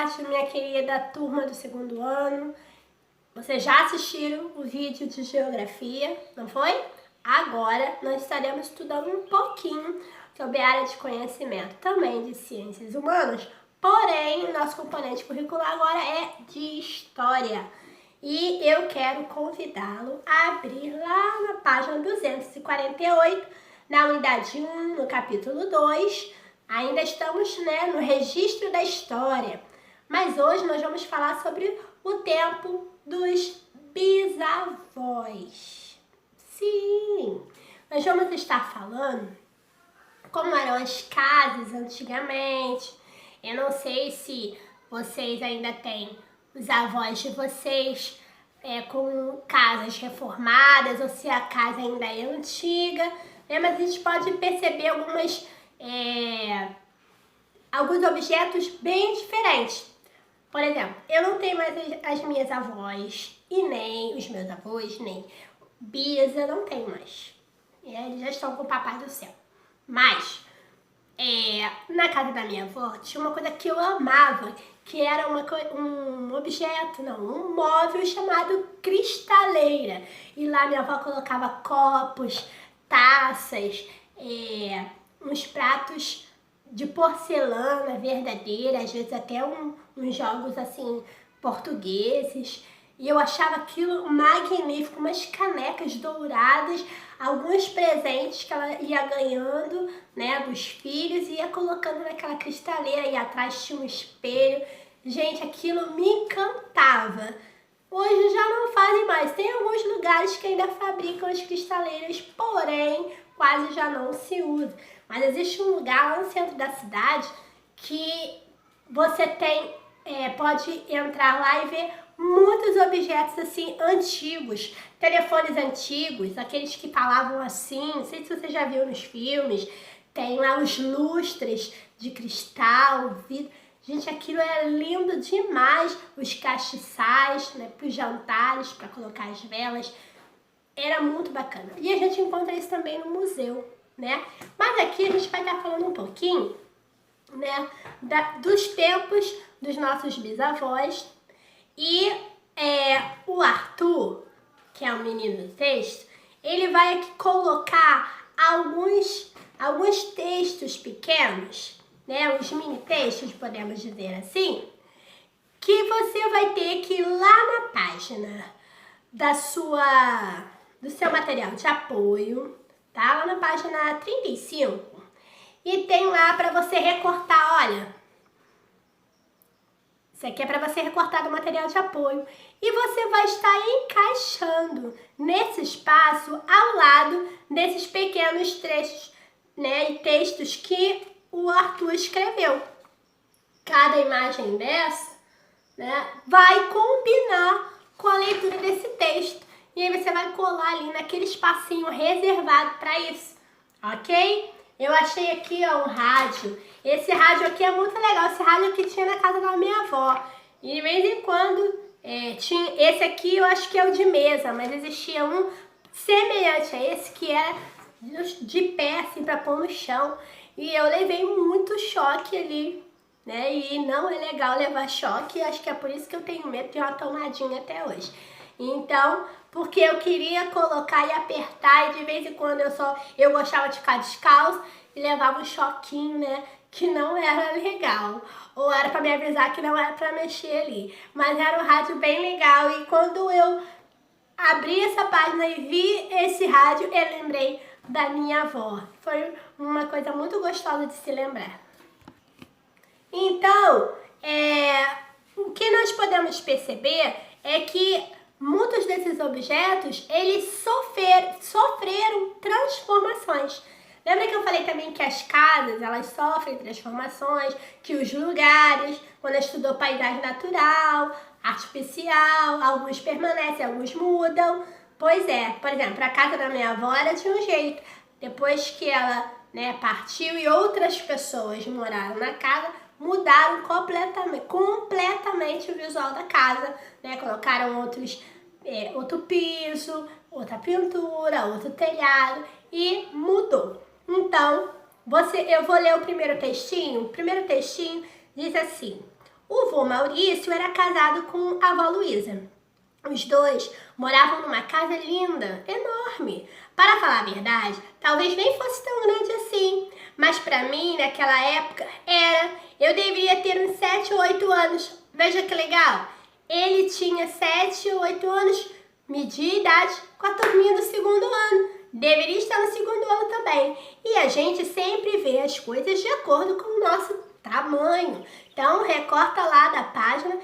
tarde, minha querida turma do segundo ano. Vocês já assistiram o vídeo de geografia, não foi? Agora nós estaremos estudando um pouquinho sobre a área de conhecimento, também de ciências humanas, porém o nosso componente curricular agora é de história. E eu quero convidá-lo a abrir lá na página 248, na unidade 1, no capítulo 2, ainda estamos no registro da história, mas hoje nós vamos falar sobre o tempo dos bisavós. Sim, nós vamos estar falando como eram as casas antigamente. Eu não sei se vocês ainda têm os avós de vocês com casas reformadas ou se a casa ainda é antiga, mas a gente pode perceber alguns objetos bem diferentes. Por exemplo, eu não tenho mais as minhas avós e nem os meus avós, nem bisa, não tenho mais. Eles já estão com o papai do céu. Mas na casa da minha avó tinha uma coisa que eu amava, que era um móvel chamado cristaleira. E lá minha avó colocava copos, taças, uns pratos de porcelana verdadeira, às vezes até uns jogos assim portugueses. E eu achava aquilo magnífico, umas canecas douradas, alguns presentes que ela ia ganhando, dos filhos, e ia colocando naquela cristaleira, e atrás tinha um espelho. Gente, aquilo me encantava. Hoje já não fazem mais. Tem alguns lugares que ainda fabricam as cristaleiras, porém quase já não se usa. Mas existe um lugar lá no centro da cidade que você pode entrar lá e ver muitos objetos assim antigos, telefones antigos, aqueles que falavam assim, não sei se você já viu nos filmes, tem lá os lustres de cristal, vidro. Gente, aquilo é lindo demais, os castiçais, para os jantares, para colocar as velas, era muito bacana. E a gente encontra isso também no museu, Mas aqui a gente vai estar falando um pouquinho, dos tempos dos nossos bisavós. E o Arthur, que é o menino do texto, ele vai aqui colocar alguns textos pequenos, os mini textos, podemos dizer assim, que você vai ter que ir lá na página do seu material de apoio, tá? Lá na página 35. E tem lá para você recortar, olha. Isso aqui é para você recortar do material de apoio. E você vai estar encaixando nesse espaço ao lado desses pequenos trechos, e textos que o Arthur escreveu. Cada imagem dessa, vai combinar com a leitura desse texto. E aí você vai colar ali naquele espacinho reservado para isso, ok? Eu achei aqui, um rádio. Esse rádio aqui é muito legal. Esse rádio aqui tinha na casa da minha avó. E de vez em quando tinha. Esse aqui eu acho que é o de mesa, mas existia um semelhante a esse que era de pé, assim, para pôr no chão. E eu levei muito choque ali, E não é legal levar choque. Acho que é por isso que eu tenho medo de uma tomadinha até hoje. Então, porque eu queria colocar e apertar, e de vez em quando eu gostava de ficar descalço e levava um choquinho, que não era legal. Ou era para me avisar que não era para mexer ali. Mas era um rádio bem legal, e quando eu abri essa página e vi esse rádio, eu lembrei da minha avó. Foi uma coisa muito gostosa de se lembrar. Então, o que nós podemos perceber é que muitos desses objetos, eles sofreram transformações. Lembra que eu falei também que as casas, elas sofrem transformações, que os lugares, quando estudou paisagem natural, artificial, alguns permanecem, alguns mudam. Pois é, por exemplo, a casa da minha avó era de um jeito. Depois que ela partiu e outras pessoas moraram na casa, mudaram completamente o visual da casa, Colocaram outro piso, outra pintura, outro telhado, e mudou. Então, eu vou ler o primeiro textinho. O primeiro textinho diz assim: O vô Maurício era casado com a avó Luísa. Os dois moravam numa casa linda, enorme. Para falar a verdade, talvez nem fosse tão grande assim. Mas para mim, naquela época, era. Eu deveria ter uns 7 ou 8 anos. Veja que legal. Ele tinha 7 ou 8 anos, media a idade com a turminha do segundo ano. Deveria estar no segundo ano também. E a gente sempre vê as coisas de acordo com o nosso tamanho. Então, recorta lá da página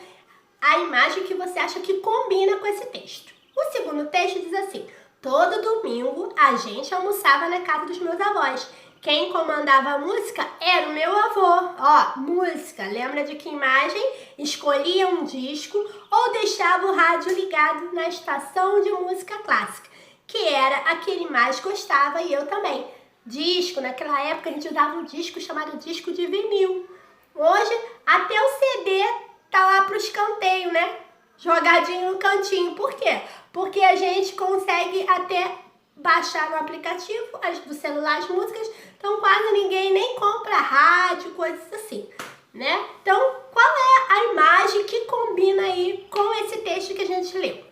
a imagem que você acha que combina com esse texto. O segundo texto diz assim: todo domingo a gente almoçava na casa dos meus avós. Quem comandava a música era o meu avô. Ó, música, lembra de que imagem? Escolhia um disco ou deixava o rádio ligado na estação de música clássica, que era a que ele mais gostava e eu também. Disco, naquela época a gente usava um disco chamado disco de vinil. Hoje, até o CD tá lá pro escanteio, né? Jogadinho no cantinho. Por quê? Porque a gente consegue até baixar no aplicativo do celular as músicas, então quase ninguém nem compra rádio, coisas assim, né? Então, qual é a imagem que combina aí com esse texto que a gente leu?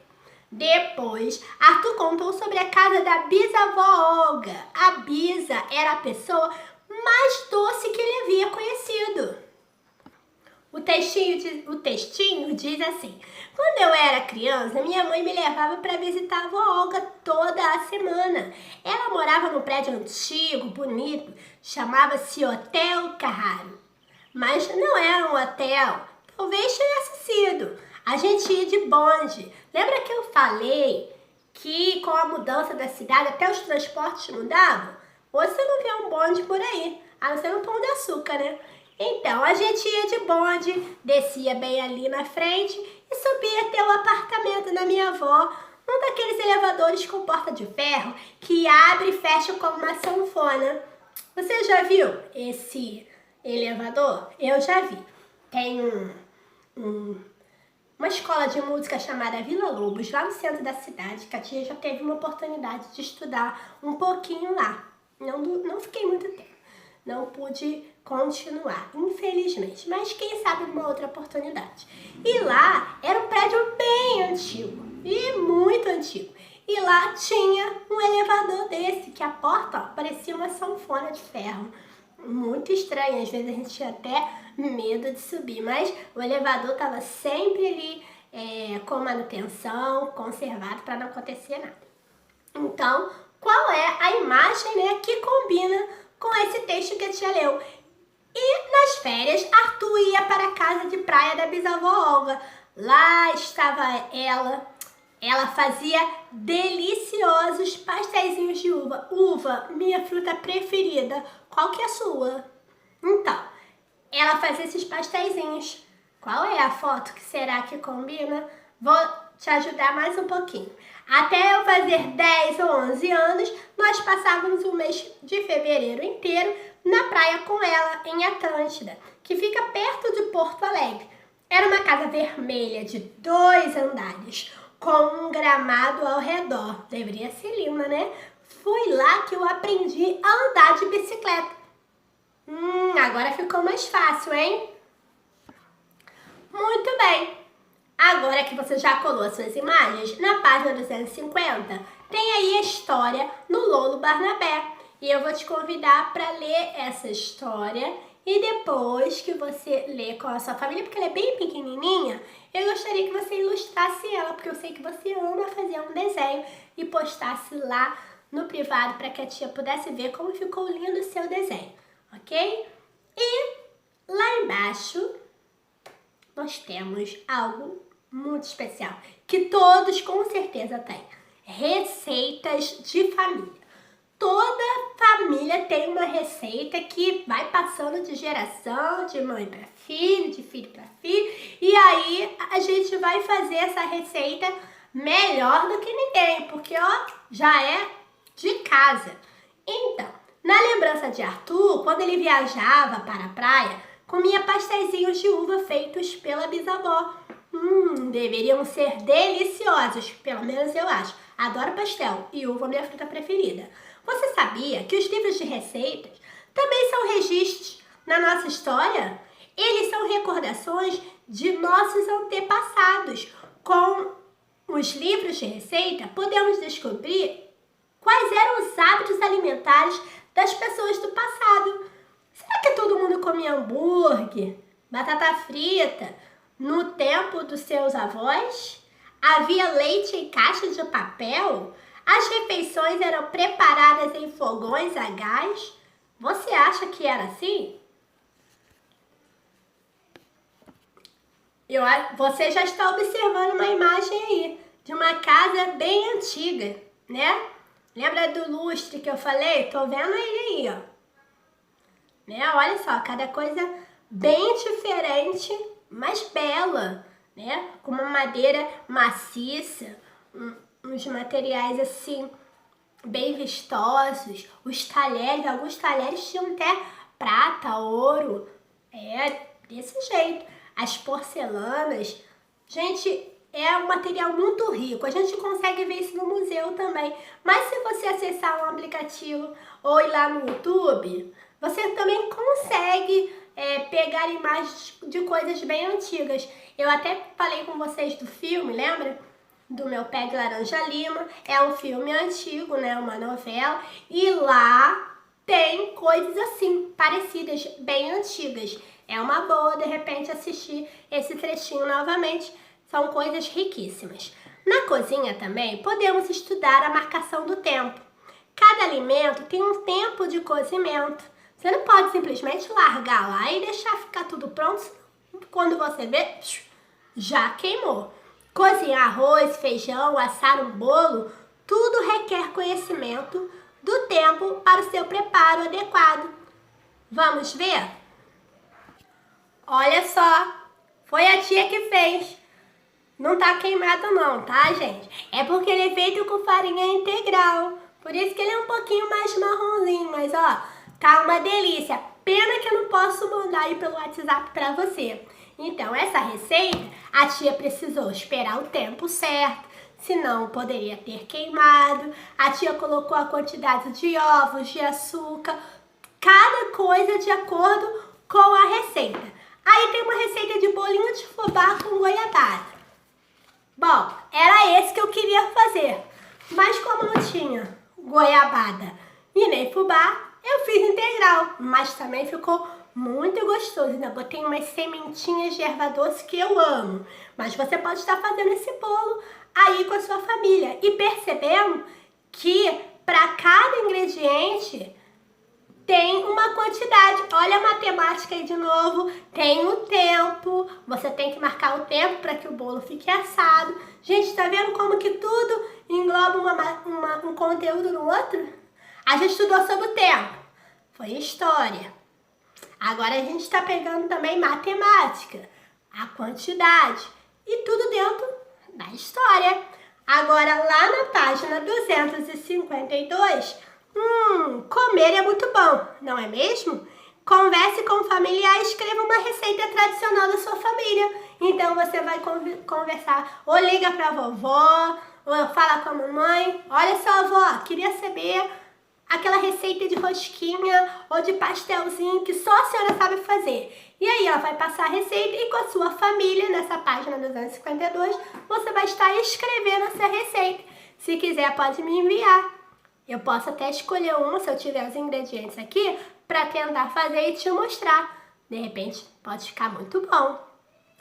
Depois, Arthur contou sobre a casa da bisavó Olga. A Bisa era a pessoa mais doce que ele havia conhecido. O textinho diz assim: quando eu era criança, minha mãe me levava para visitar a avó Olga toda a semana. Ela morava num prédio antigo, bonito, chamava-se Hotel Carraro. Mas não era um hotel, talvez tivesse sido. A gente ia de bonde. Lembra que eu falei que com a mudança da cidade até os transportes mudavam? Hoje você não vê um bonde por aí, a não ser no Pão de Açúcar, né? Então, a gente ia de bonde, descia bem ali na frente e subia até o apartamento da minha avó, um daqueles elevadores com porta de ferro que abre e fecha como uma sanfona. Você já viu esse elevador? Eu já vi. Tem uma escola de música chamada Vila Lobos, lá no centro da cidade, que a tia já teve uma oportunidade de estudar um pouquinho lá. Não fiquei muito tempo. Não pude continuar, infelizmente, mas quem sabe numa outra oportunidade. E lá era um prédio bem antigo, e muito antigo. E lá tinha um elevador desse, que a porta parecia uma sanfona de ferro. Muito estranho, às vezes a gente tinha até medo de subir, mas o elevador estava sempre ali com manutenção, conservado para não acontecer nada. Então, qual é a imagem, né, que combina com esse texto que a tia leu? E nas férias, Arthur ia para a casa de praia da bisavó Olga. Lá estava ela. Ela fazia deliciosos pastéisinhos de uva. Uva, minha fruta preferida. Qual que é a sua? Então, ela fazia esses pastéisinhos. Qual é a foto que será que combina? Vou te ajudar mais um pouquinho. Até eu fazer 10 ou 11 anos, nós passávamos o mês de fevereiro inteiro na praia com ela, em Atlântida, que fica perto de Porto Alegre. Era uma casa vermelha de 2 andares, com um gramado ao redor. Deveria ser linda, né? Foi lá que eu aprendi a andar de bicicleta. Agora ficou mais fácil, hein? Muito bem. Agora que você já colou as suas imagens, na página 250, tem aí a história no Lolo Barnabé. E eu vou te convidar para ler essa história e depois que você lê com a sua família, porque ela é bem pequenininha, eu gostaria que você ilustrasse ela, porque eu sei que você ama fazer um desenho e postasse lá no privado para que a tia pudesse ver como ficou lindo o seu desenho, ok? E lá embaixo nós temos algo muito especial, que todos com certeza têm. Receitas de família. Toda família tem uma receita que vai passando de geração, de mãe para filho, de filho para filho, e aí a gente vai fazer essa receita melhor do que ninguém, porque ó, já é de casa. Então, na lembrança de Arthur, quando ele viajava para a praia, comia pastéisinhos de uva feitos pela bisavó. Deveriam ser deliciosos, pelo menos eu acho. Adoro pastel e uva é minha fruta preferida. Você sabia que os livros de receitas também são registros na nossa história? Eles são recordações de nossos antepassados. Com os livros de receita, podemos descobrir quais eram os hábitos alimentares das pessoas do passado. Será que todo mundo comia hambúrguer, batata frita no tempo dos seus avós? Havia leite em caixas de papel? As refeições eram preparadas em fogões a gás? Você acha que era assim? Você já está observando uma imagem aí de uma casa bem antiga, né? Lembra do lustre que eu falei? Tô vendo ele aí, ó. Né? Olha só, cada coisa bem diferente, mas bela, né? Com uma madeira maciça, uns materiais assim bem vistosos. Os talheres, alguns talheres tinham até prata, ouro, desse jeito. As porcelanas, gente, é um material muito rico. A gente consegue ver isso no museu também. Mas se você acessar um aplicativo ou ir lá no YouTube, você também consegue pegar imagens de coisas bem antigas. Eu até falei com vocês do filme, lembra? Do Meu Pé de Laranja Lima. É um filme antigo, né? Uma novela. E lá tem coisas assim, parecidas, bem antigas. É uma boa, de repente, assistir esse trechinho novamente. São coisas riquíssimas. Na cozinha também, podemos estudar a marcação do tempo. Cada alimento tem um tempo de cozimento. Você não pode simplesmente largar lá e deixar ficar tudo pronto. Quando você vê, já queimou. Cozinhar arroz, feijão, assar um bolo, tudo requer conhecimento do tempo para o seu preparo adequado. Vamos ver? Olha só, foi a tia que fez. Não tá queimado não, tá, gente? É porque ele é feito com farinha integral. Por isso que ele é um pouquinho mais marronzinho, mas ó, tá uma delícia. Pena que eu não posso mandar aí pelo WhatsApp pra você. Então, essa receita, a tia precisou esperar o tempo certo, senão poderia ter queimado. A tia colocou a quantidade de ovos, de açúcar, cada coisa de acordo com a receita. Aí tem uma receita de bolinho de fubá com goiabada. Bom, era esse que eu queria fazer, mas como não tinha goiabada e nem fubá, eu fiz integral, mas também ficou muito gostoso. Ainda botei umas sementinhas de erva doce que eu amo, mas você pode estar fazendo esse bolo aí com a sua família e percebendo que para cada ingrediente tem uma quantidade. Olha a matemática aí de novo. Tem o tempo. Você tem que marcar o tempo para que o bolo fique assado. Gente, tá vendo como que tudo engloba um conteúdo no outro? A gente estudou sobre o tempo. Foi história. Agora a gente está pegando também matemática. A quantidade. E tudo dentro da história. Agora, lá na página 252... comer é muito bom, não é mesmo? Converse com o familiar e escreva uma receita tradicional da sua família. Então você vai conversar, ou liga pra vovó, ou fala com a mamãe. Olha só, avó, queria saber aquela receita de rosquinha ou de pastelzinho que só a senhora sabe fazer. E aí, ó, vai passar a receita e com a sua família, nessa página 252, você vai estar escrevendo essa receita. Se quiser, pode me enviar. Eu posso até escolher uma, se eu tiver os ingredientes aqui, para tentar fazer e te mostrar. De repente, pode ficar muito bom.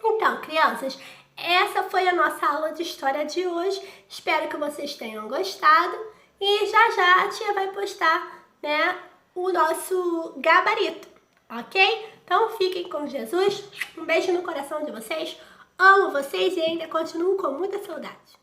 Então, crianças, essa foi a nossa aula de história de hoje. Espero que vocês tenham gostado. E já já a tia vai postar, né, o nosso gabarito, ok? Então, fiquem com Jesus. Um beijo no coração de vocês. Amo vocês e ainda continuo com muita saudade.